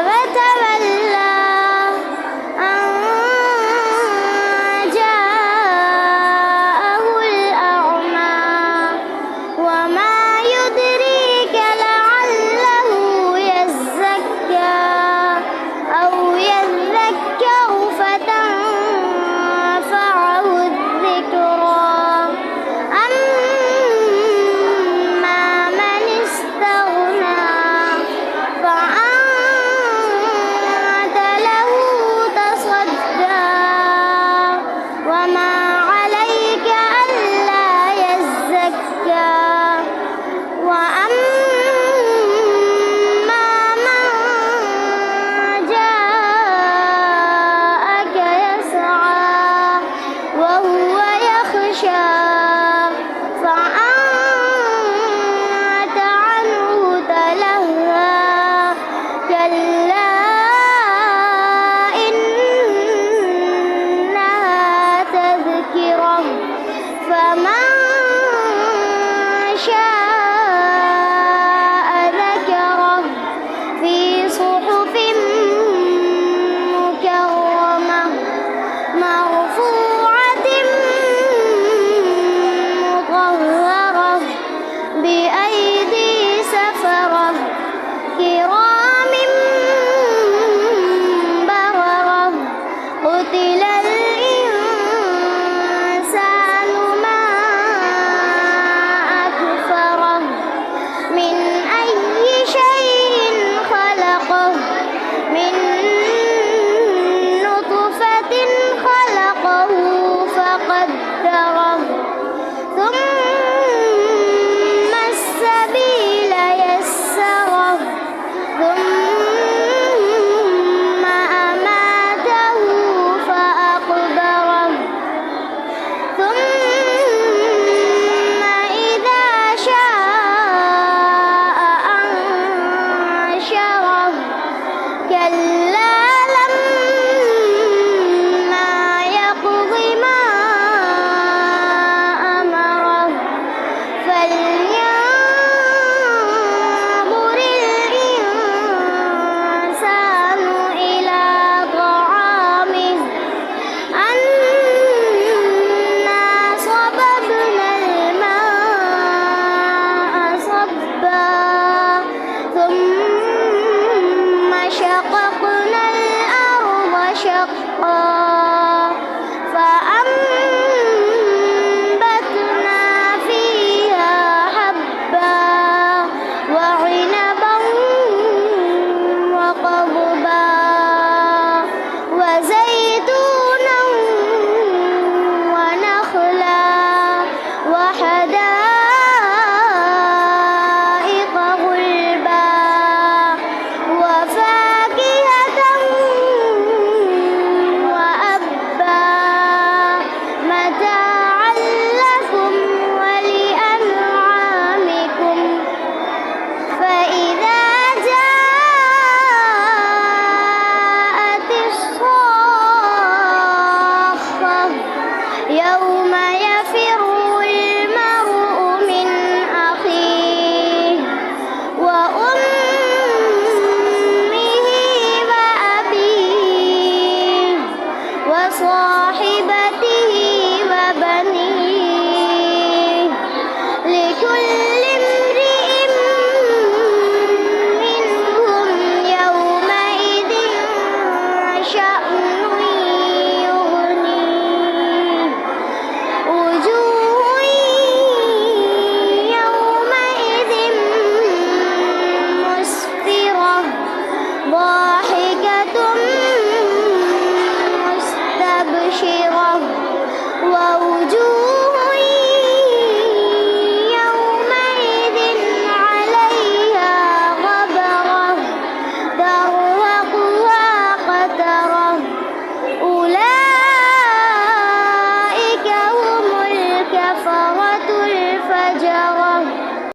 وتولى أن جاءه الأعمى وما يدريك لعله يزكى أو يذكر فتنفعه الذكرى أما من استغنى فأنت له تصدى وما عليك ألا يزكى وأما من جاءك يسعى وهو يخشى فأنت عنه تلهى كلا إنها تذكرة فمن شاء ذكره في صحف مكرمة مرفوعة مطهرة بأيدي سفرة كرام بررة قتل الإنسان ما أكفره من أي شيء خلقه من نطفة خلقه فقدره ثم السبيل يسره ثم أماته فأقبره ثم إذا شاء أنشره كلا